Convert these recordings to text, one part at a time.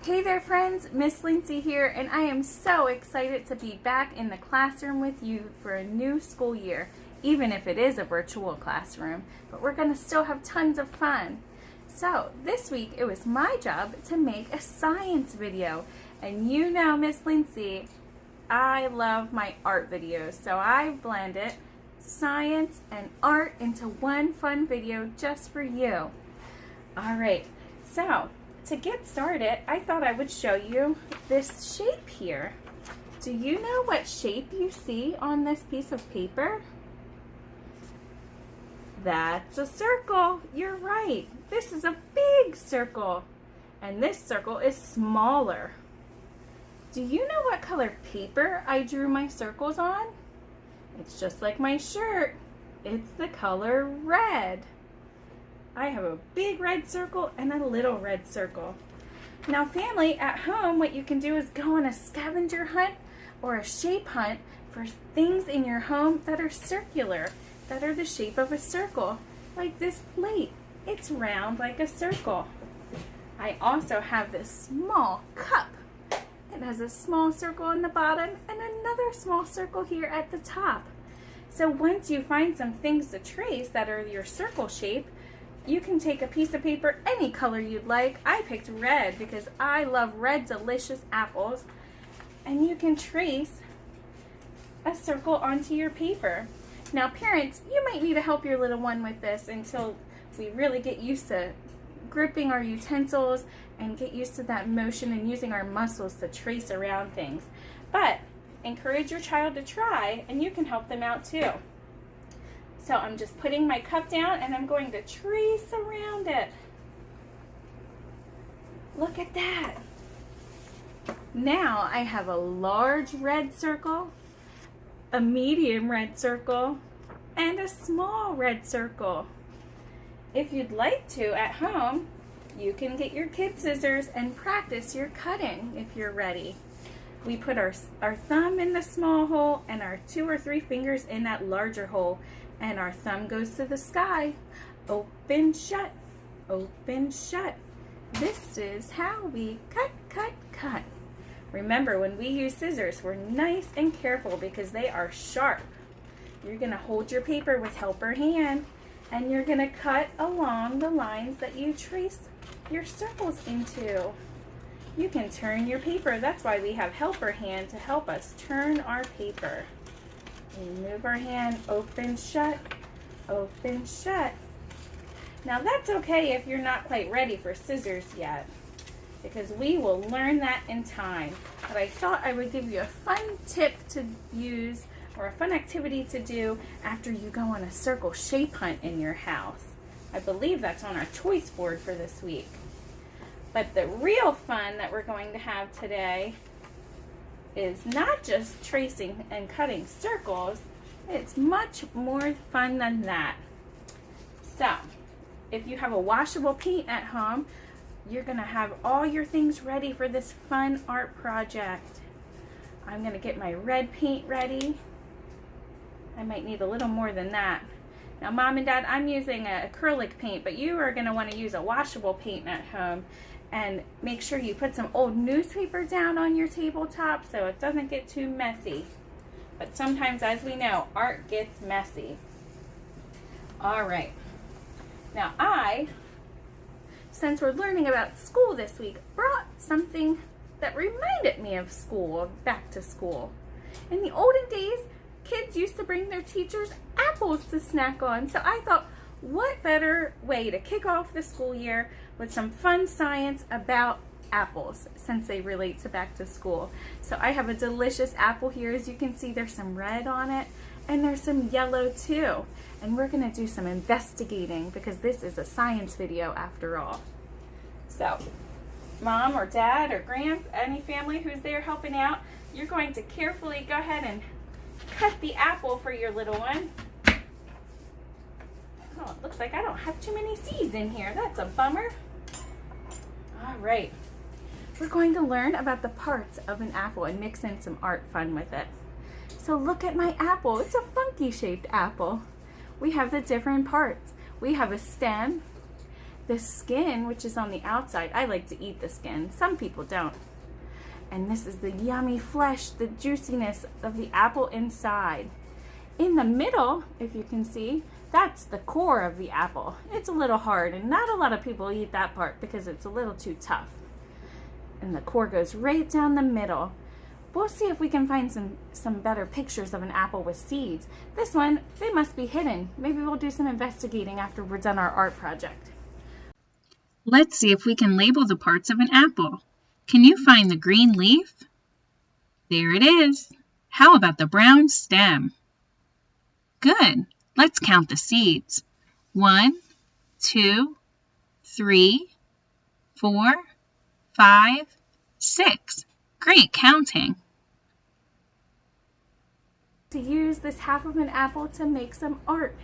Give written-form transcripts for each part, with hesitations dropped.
Hey there friends, Miss Lindsay here, and I am so excited to be back in the classroom with you for a new school year, even if it is a virtual classroom, but we're going to still have tons of fun. So this week it was my job to make a science video, and you know Miss Lindsay, I love my art videos, so I blended science and art into one fun video just for you. Alright, so to get started, I thought I would show you this shape here. Do you know what shape you see on this piece of paper? That's a circle. You're right. This is a big circle, and this circle is smaller. Do you know what color paper I drew my circles on? It's just like my shirt. It's the color red. I have a big red circle and a little red circle. Now family, at home what you can do is go on a scavenger hunt or a shape hunt for things in your home that are circular, that are the shape of a circle, like this plate. It's round like a circle. I also have this small cup. It has a small circle on the bottom and another small circle here at the top. So once you find some things to trace that are your circle shape, you can take a piece of paper, any color you'd like. I picked red because I love red delicious apples. And you can trace a circle onto your paper. Now parents, you might need to help your little one with this until we really get used to gripping our utensils and get used to that motion and using our muscles to trace around things. But encourage your child to try, and you can help them out too. So I'm just putting my cup down and I'm going to trace around it. Look at that. Now I have a large red circle, a medium red circle, and a small red circle. If you'd like to at home, you can get your kid scissors and practice your cutting if you're ready. We put our thumb in the small hole and our 2 or 3 fingers in that larger hole, and our thumb goes to the sky. Open, shut, open, shut. This is how we cut, cut, cut. Remember, when we use scissors, we're nice and careful because they are sharp. You're going to hold your paper with helper hand, and you're going to cut along the lines that you trace your circles into. You can turn your paper. That's why we have helper hand to help us turn our paper. We move our hand, open, shut, open, shut. Now that's okay if you're not quite ready for scissors yet, because we will learn that in time. But I thought I would give you a fun tip to use, or a fun activity to do after you go on a circle shape hunt in your house. I believe that's on our choice board for this week. But the real fun that we're going to have today is not just tracing and cutting circles. It's much more fun than that. So, if you have a washable paint at home, you're going to have all your things ready for this fun art project. I'm going to get my red paint ready. I might need a little more than that. Now Mom and Dad, I'm using acrylic paint, but you are going to want to use a washable paint at home. And make sure you put some old newspaper down on your tabletop so it doesn't get too messy. But sometimes, as we know, art gets messy. All right. Now since we're learning about school this week, brought something that reminded me of school, back to school. In the olden days, kids used to bring their teachers apples to snack on. So I thought, what better way to kick off the school year with some fun science about apples, since they relate to back to school. So I have a delicious apple here. As you can see, there's some red on it, and there's some yellow too. And we're gonna do some investigating because this is a science video after all. So, Mom or Dad or Gramps, any family who's there helping out, you're going to carefully go ahead and cut the apple for your little one. Oh, it looks like I don't have too many seeds in here. That's a bummer. All right. We're going to learn about the parts of an apple and mix in some art fun with it. So look at my apple. It's a funky shaped apple. We have the different parts. We have a stem, the skin, which is on the outside. I like to eat the skin. Some people don't. And this is the yummy flesh, the juiciness of the apple inside. In the middle, if you can see, that's the core of the apple. It's a little hard, and not a lot of people eat that part because it's a little too tough. And the core goes right down the middle. We'll see if we can find some better pictures of an apple with seeds. This one, they must be hidden. Maybe we'll do some investigating after we're done our art project. Let's see if we can label the parts of an apple. Can you find the green leaf? There it is. How about the brown stem? Good. Let's count the seeds. 1, 2, 3, 4, 5, 6. Great counting. To use this half of an apple to make some art.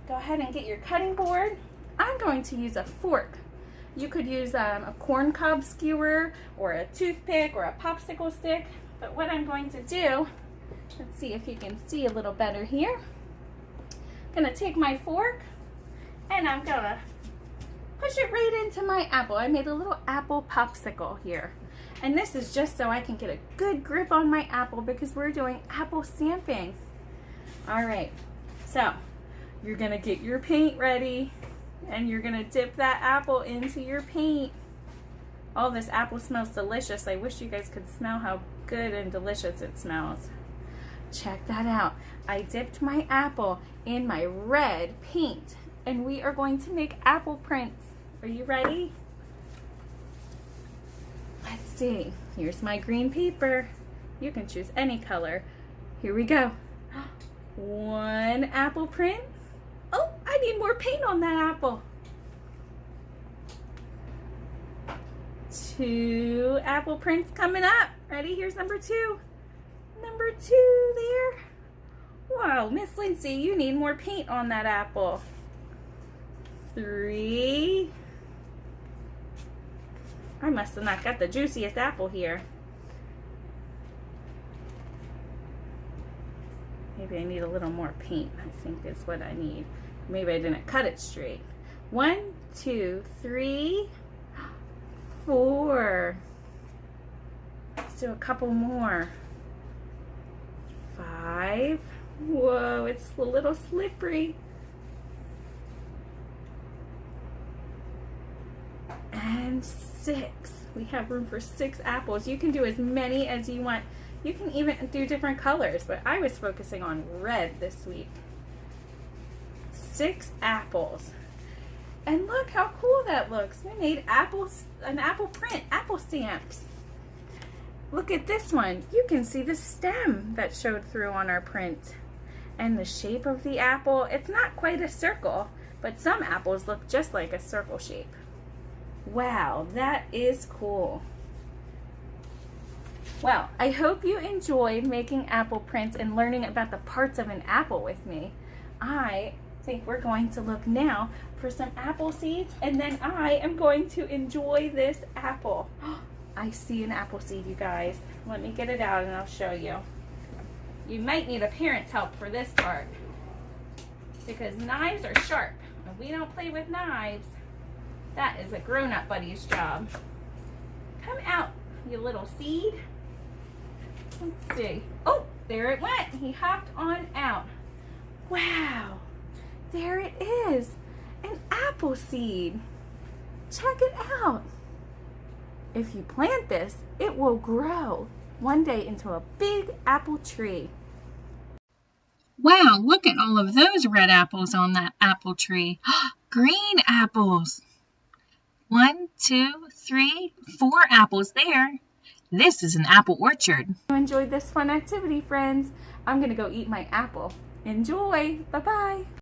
Go ahead and get your cutting board. I'm going to use a fork. You could use a corn cob skewer or a toothpick or a popsicle stick. But what I'm going to do, let's see if you can see a little better here. I'm going to take my fork and I'm going to push it right into my apple. I made a little apple popsicle here. And this is just so I can get a good grip on my apple because we're doing apple stamping. All right, so you're gonna get your paint ready and you're gonna dip that apple into your paint. Oh, this apple smells delicious. I wish you guys could smell how good and delicious it smells. Check that out. I dipped my apple in my red paint and we are going to make apple prints. Are you ready? Let's see. Here's my green paper. You can choose any color. Here we go. 1 apple print. Oh, I need more paint on that apple. 2 apple prints coming up. Ready? Here's number 2. Number 2 there. Wow, Miss Lindsay, you need more paint on that apple. 3. I must have not got the juiciest apple here. Maybe I need a little more paint, I think is what I need. Maybe I didn't cut it straight. 1, 2, 3, 4. Let's do a couple more. 5. Whoa, it's a little slippery. And 6. We have room for 6 apples. You can do as many as you want. You can even do different colors, but I was focusing on red this week. 6 apples. And look how cool that looks. We made apples, an apple print, apple stamps. Look at this one. You can see the stem that showed through on our print. And the shape of the apple, it's not quite a circle, but some apples look just like a circle shape. Wow, that is cool. Well, I hope you enjoyed making apple prints and learning about the parts of an apple with me. I think we're going to look now for some apple seeds, and then I am going to enjoy this apple. I see an apple seed, you guys. Let me get it out and I'll show you. You might need a parent's help for this part because knives are sharp and we don't play with knives. That is a grown-up buddy's job. Come out, you little seed. Let's see. Oh, there it went. He hopped on out. Wow, there it is. An apple seed. Check it out. If you plant this, it will grow one day into a big apple tree. Wow, look at all of those red apples on that apple tree. Green apples. 1, 2, 3, 4 apples there. This is an apple orchard. You enjoyed this fun activity, friends. I'm gonna go eat my apple. Enjoy. Bye-bye.